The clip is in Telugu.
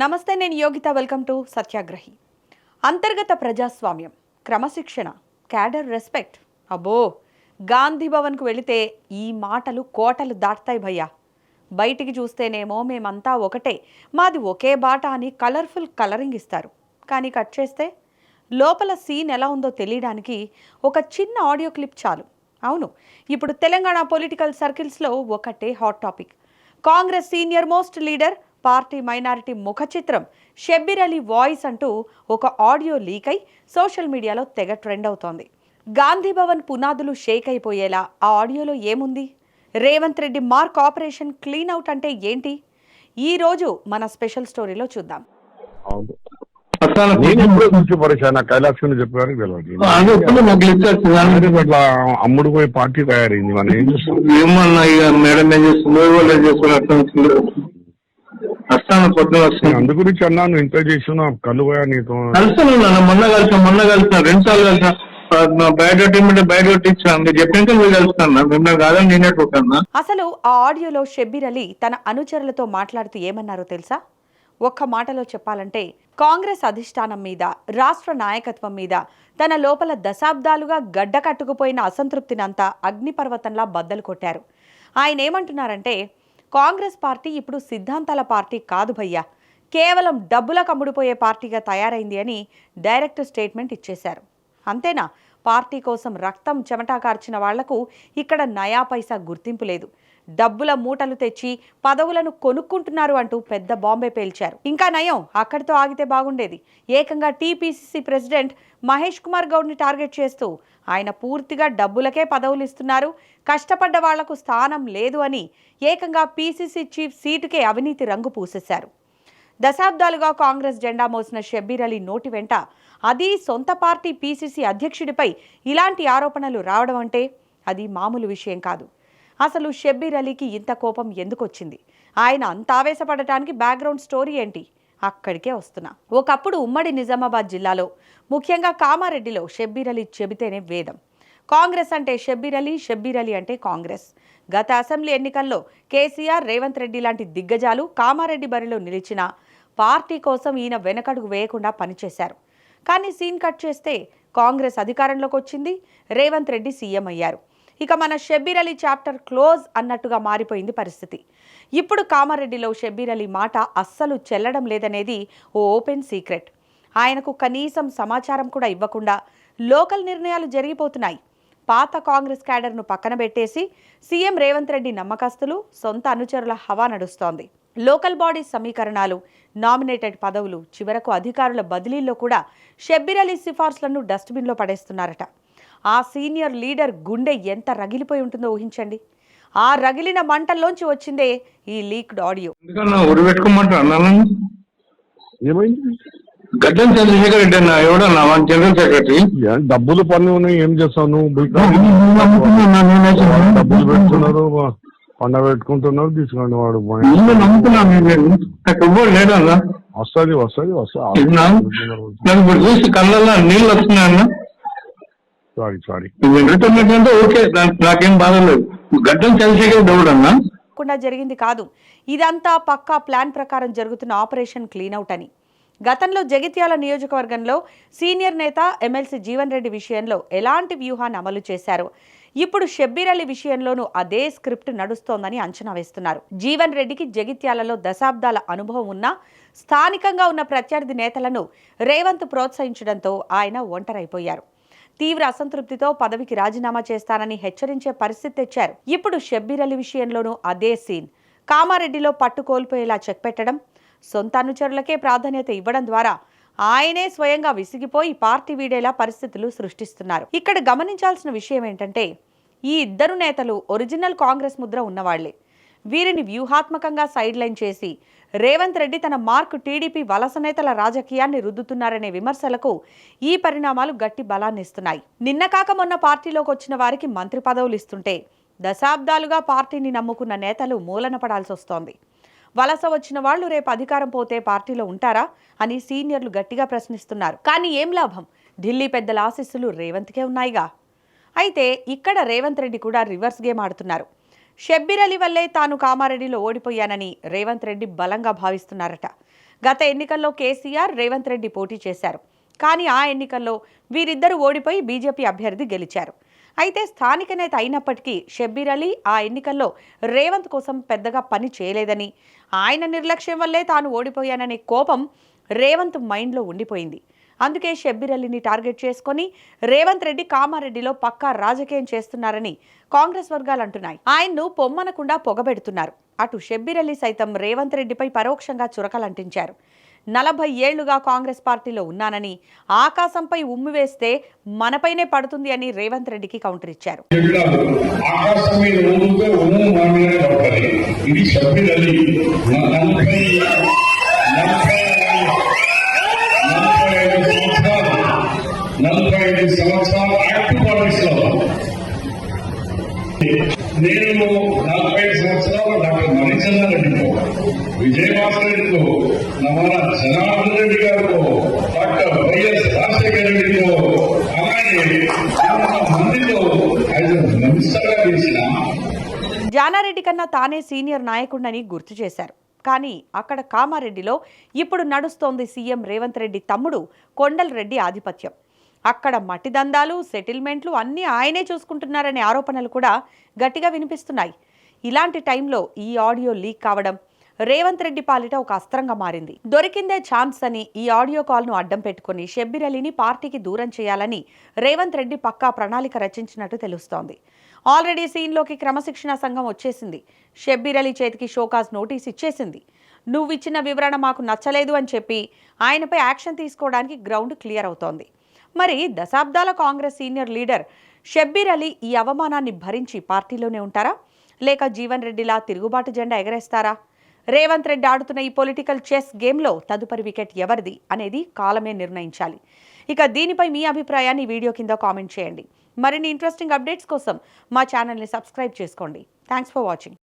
నమస్తే, నేను యోగిత. Welcome to సత్యాగ్రహి. అంతర్గత ప్రజాస్వామ్యం, క్రమశిక్షణ, క్యాడర్ రెస్పెక్ట్. అబ్బో, గాంధీ భవన్కు వెళితే ఈ మాటలు కోటలు దాటుతాయి భయ్యా. బయటికి చూస్తేనేమో మేమంతా ఒకటే, మాది ఒకే బాట అని కలర్ఫుల్ కలరింగ్ ఇస్తారు. కానీ కట్ చేస్తే లోపల సీన్ ఎలా ఉందో తెలియడానికి ఒక చిన్న ఆడియో క్లిప్ చాలు. అవును, ఇప్పుడు తెలంగాణ పొలిటికల్ సర్కిల్స్లో ఒకటే hot topic. Congress senior most leader, party minority ముఖ చిత్రం షబ్బీర్ అలీ వాయిస్ అంటూ ఒక ఆడియో లీక్ అయి సోషల్ మీడియాలో తెగ ట్రెండ్ అవుతోంది. గాంధీ భవన్ పునాదులు షేక్ అయిపోయేలా ఆ ఆడియోలో ఏముంది? Revanth Reddy mark operation clean out అంటే ఏంటి? ఈ రోజు మన స్పెషల్ స్టోరీలో చూద్దాం. అమ్ముడు పోయి పార్టీ తయారైంది. మనం ఏం చేస్తాం? ఏమన్నా ఇక మేడం ఏం చేస్తున్నారు? అందు గురించి అన్నాను, ఇంత చేసిన కళ్ళు పోయా నీతో కలిసాను. మొన్న కలిసిన 2 సార్లు కలిసిన. బయోడేట్ ఇచ్చాను, మీరు చెప్పినాక మీరు కలుస్తాను. మిమ్మల్ని కాదని నేనే కొట్టాను. అసలు ఆ ఆడియోలో షబ్బీర్ అలీ తన అనుచరులతో మాట్లాడుతూ ఏమన్నారో తెలుసా? ఒక్క మాటలో చెప్పాలంటే, కాంగ్రెస్ అధిష్టానం మీద, రాష్ట్ర నాయకత్వం మీద తన లోపల దశాబ్దాలుగా గడ్డ కట్టుకుపోయిన అసంతృప్తినంతా అగ్నిపర్వతంలా బద్దలు కొట్టారు. ఆయన ఏమంటున్నారంటే, కాంగ్రెస్ పార్టీ ఇప్పుడు సిద్ధాంతాల పార్టీ కాదు భయ్యా, కేవలం డబ్బుల కమ్ముడుపోయే పార్టీగా తయారైంది అని డైరెక్ట్ స్టేట్మెంట్ ఇచ్చేశారు. అంతేనా? పార్టీ కోసం రక్తం చెమటా కార్చిన వాళ్లకు ఇక్కడ నయా పైసా గుర్తింపు లేదు, డబ్బుల మూటలు తెచ్చి పదవులను కొనుక్కుంటున్నారు అంటూ పెద్ద బాంబే పేల్చారు. ఇంకా నయం, అక్కడితో ఆగితే బాగుండేది. ఏకంగా టీపీసీసీ ప్రెసిడెంట్ మహేష్ కుమార్ గౌడ్ని టార్గెట్ చేస్తూ ఆయన పూర్తిగా డబ్బులకే పదవులు ఇస్తున్నారు, కష్టపడ్డ వాళ్లకు స్థానం లేదు అని ఏకంగా పీసీసీ చీఫ్ సీటుకే అవినీతి రంగు పూసేశారు. దశాబ్దాలుగా కాంగ్రెస్ జెండా మోసిన షబ్బీర్ అలీ నోటి వెంట, అది సొంత పార్టీ పీసీసీ అధ్యక్షుడిపై ఇలాంటి ఆరోపణలు రావడం అంటే అది మామూలు విషయం కాదు. అసలు షబ్బీర్ అలీకి ఇంత కోపం ఎందుకు వచ్చింది? ఆయన అంత ఆవేశపడటానికి బ్యాక్గ్రౌండ్ స్టోరీ ఏంటి? అక్కడికే వస్తున్నా. ఒకప్పుడు ఉమ్మడి నిజామాబాద్ జిల్లాలో, ముఖ్యంగా కామారెడ్డిలో షబ్బీర్ అలీ చెబితేనే వేదం. కాంగ్రెస్ అంటే షబ్బీర్ అలీ, షబ్బీర్ అలీ అంటే కాంగ్రెస్. గత అసెంబ్లీ ఎన్నికల్లో కేసీఆర్, రేవంత్ రెడ్డి లాంటి దిగ్గజాలు కామారెడ్డి బరిలో నిలిచిన పార్టీ కోసం ఈయన వెనకడుగు వేయకుండా పనిచేశారు. కానీ సీన్ కట్ చేస్తే కాంగ్రెస్ అధికారంలోకి వచ్చింది, రేవంత్ రెడ్డి సీఎం అయ్యారు. ఇక మన షబ్బీర్ అలీ చాప్టర్ క్లోజ్ అన్నట్టుగా మారిపోయింది పరిస్థితి. ఇప్పుడు కామారెడ్డిలో షబ్బీర్ అలీ మాట అస్సలు చెల్లడం లేదనేది ఓ ఓపెన్ సీక్రెట్. ఆయనకు కనీసం సమాచారం కూడా ఇవ్వకుండా లోకల్ నిర్ణయాలు జరిగిపోతున్నాయి. పాత కాంగ్రెస్ క్యాడర్ను పక్కన పెట్టేసి సీఎం రేవంత్ రెడ్డి నమ్మకస్తులు, సొంత అనుచరుల హవా నడుస్తోంది. లోకల్ బాడీ సమీకరణాలు, నామినేటెడ్ పదవులు, చివరకు అధికారుల బదిలీల్లో కూడా షబ్బీర్ అలీ సిఫార్సులను డస్ట్బిన్లో పడేస్తున్నారట. ఆ సీనియర్ లీడర్ గుండె ఎంత రగిలిపోయి ఉంటుందో ఊహించండి. ఆ రగిలిన మంటల్లోంచి వచ్చిందే ఈ లీక్డ్ ఆడియో. గడ్డం చంద్రశేఖర్ రెడ్డి అన్న ఎవడన్నా జనరల్ సెక్రటరీ. డబ్బులు పన్ను ఉన్నాయి, ఏం చేస్తావు నువ్వు? డబ్బులు పెడుతున్నారు, పండ పెట్టుకుంటున్నారు, తీసుకోండి. వాడు లేదన్నా, వస్తుంది ఇప్పుడు చూసి కళ్ళల్లో నీళ్ళు వస్తున్నాయన్నా. సారీ ఓకే, నాకేం బాధ లేదు. గడ్డం చంద్రశేఖర్ ఎవడన్నా జరిగింది కాదు, ఇదంతా పక్కా ప్లాన్ ప్రకారం జరుగుతున్న ఆపరేషన్ క్లీనౌట్ అని. గతంలో జగిత్యాల నియోజకవర్గంలో సీనియర్ నేత ఎమ్మెల్సీ జీవన్ రెడ్డి విషయంలో ఎలాంటి వ్యూహాన్ని అమలు చేశారో ఇప్పుడు షబ్బీర్ అలీ విషయంలోనూ అదే స్క్రిప్ట్ నడుస్తోందని అంచనా వేస్తున్నారు. జీవన్ రెడ్డికి జగిత్యాలలో దశాబ్దాల అనుభవం ఉన్న, స్థానికంగా ఉన్న ప్రత్యర్థి నేతలను రేవంత్ ప్రోత్సహించడంతో ఆయన ఒంటరైపోయారు. తీవ్ర అసంతృప్తితో పదవికి రాజీనామా చేస్తానని హెచ్చరించే పరిస్థితి తెచ్చారు. ఇప్పుడు షబ్బీర్ అలీ విషయంలోనూ అదే సీన్. కామారెడ్డిలో పట్టు కోల్పోయేలా చెక్ పెట్టడం, సొంత అనుచరులకే ప్రాధాన్యత ఇవ్వడం ద్వారా ఆయనే స్వయంగా విసిగిపోయి పార్టీ వీడేలా పరిస్థితులు సృష్టిస్తున్నారు. ఇక్కడ గమనించాల్సిన విషయం ఏంటంటే, ఈ ఇద్దరు నేతలు ఒరిజినల్ కాంగ్రెస్ ముద్ర ఉన్నవాళ్లే. వీరిని వ్యూహాత్మకంగా సైడ్ లైన్ చేసి రేవంత్ రెడ్డి తన మార్క్ టీడీపీ వలస నేతల రాజకీయాన్ని రుద్దుతున్నారనే విమర్శలకు ఈ పరిణామాలు గట్టి బలాన్నిస్తున్నాయి. నిన్న కాక మొన్న పార్టీలోకి వచ్చిన వారికి మంత్రి పదవులు ఇస్తుంటే, దశాబ్దాలుగా పార్టీని నమ్ముకున్న నేతలు మూలన పడాల్సి వస్తోంది. వలస వచ్చిన వాళ్లు రేపు అధికారం పోతే పార్టీలో ఉంటారా అని సీనియర్లు గట్టిగా ప్రశ్నిస్తున్నారు. కానీ ఏం లాభం? ఢిల్లీ పెద్దల ఆశీస్సులు రేవంత్కే ఉన్నాయిగా. అయితే ఇక్కడ రేవంత్ రెడ్డి కూడా రివర్స్ గేమ్ ఆడుతున్నారు. షబ్బీర్ అలీ వల్లే తాను కామారెడ్డిలో ఓడిపోయానని రేవంత్ రెడ్డి బలంగా భావిస్తున్నారట. గత ఎన్నికల్లో కేసీఆర్, రేవంత్ రెడ్డి పోటీ చేశారు. కానీ ఆ ఎన్నికల్లో వీరిద్దరూ ఓడిపోయి బీజేపీ అభ్యర్థి గెలిచారు. అయితే స్థానిక నేత అయినప్పటికీ షబ్బీర్ అలీ ఆ ఎన్నికల్లో రేవంత్ కోసం పెద్దగా పని చేయలేదని, ఆయన నిర్లక్ష్యం వల్లే తాను ఓడిపోయాననే కోపం రేవంత్ మైండ్లో ఉండిపోయింది. అందుకే షబ్బీర్ అలీని టార్గెట్ చేసుకొని రేవంత్ రెడ్డి కామారెడ్డిలో పక్కా రాజకీయం చేస్తున్నారని కాంగ్రెస్ వర్గాలు అంటున్నాయి. ఆయన్ను పొమ్మనకుండా పొగబెడుతున్నారు. అటు షబ్బీర్ అలీ సైతం రేవంత్ రెడ్డిపై పరోక్షంగా చురకలంటించారు. 40 ఏళ్లుగా కాంగ్రెస్ పార్టీలో ఉన్నానని, ఆకాశంపై ఉమ్మి వేస్తే మనపైనే పడుతుంది అని రేవంత్ రెడ్డికి కౌంటర్ ఇచ్చారు. నేను 45 సంవత్సరాలు డాక్టర్ మణిచంద్ర రెడ్డితో, విజయభాస్కర్ రెడ్డితో, నమన జనార్దన్ రెడ్డి గారితో, డాక్టర్ వైఎస్ రాజశేఖర రెడ్డితో, అలాగే మందితో మినిస్టర్గా చేసిన జానారెడ్డి కన్నా తానే సీనియర్ నాయకుడిని గుర్తు చేశారు. కానీ అక్కడ కామారెడ్డిలో ఇప్పుడు నడుస్తోంది సీఎం రేవంత్ రెడ్డి తమ్ముడు కొండల్ రెడ్డి ఆధిపత్యం. అక్కడ మట్టి దందాలు, సెటిల్మెంట్లు అన్నీ ఆయనే చూసుకుంటున్నారనే ఆరోపణలు కూడా గట్టిగా వినిపిస్తున్నాయి. ఇలాంటి టైంలో ఈ ఆడియో లీక్ కావడం రేవంత్ రెడ్డి పాలిట ఒక అస్త్రంగా మారింది. దొరికిందే ఛాన్స్ అని ఈ ఆడియో కాల్ను అడ్డం పెట్టుకుని షబ్బీర్ అలీని పార్టీకి దూరం చేయాలని రేవంత్ రెడ్డి పక్కా ప్రణాళిక రచించినట్టు తెలుస్తోంది. ఆల్రెడీ సీన్లోకి క్రమశిక్షణ సంఘం వచ్చేసింది. షబ్బీర్ అలీ చేతికి షోకాజ్ నోటీస్ ఇచ్చేసింది. నువ్విచ్చిన వివరణ మాకు నచ్చలేదు అని చెప్పి ఆయనపై యాక్షన్ తీసుకోవడానికి గ్రౌండ్ క్లియర్ అవుతోంది. మరి దశాబ్దాల కాంగ్రెస్ సీనియర్ లీడర్ షబ్బీర్ అలీ ఈ అవమానాన్ని భరించి పార్టీలోనే ఉంటారా, లేక జీవన్ రెడ్డిలా తిరుగుబాటు జెండా ఎగరేస్తారా? రేవంత్ రెడ్డి ఆడుతున్న ఈ పొలిటికల్ చెస్ గేమ్లో తదుపరి వికెట్ ఎవరిది అనేది కాలమే నిర్ణయించాలి. ఇక దీనిపై మీ అభిప్రాయాన్ని వీడియో కింద కామెంట్ చేయండి. మరిన్ని ఇంట్రెస్టింగ్ అప్డేట్స్ కోసం మా ఛానల్ని సబ్స్క్రైబ్ చేసుకోండి. Thanks for watching.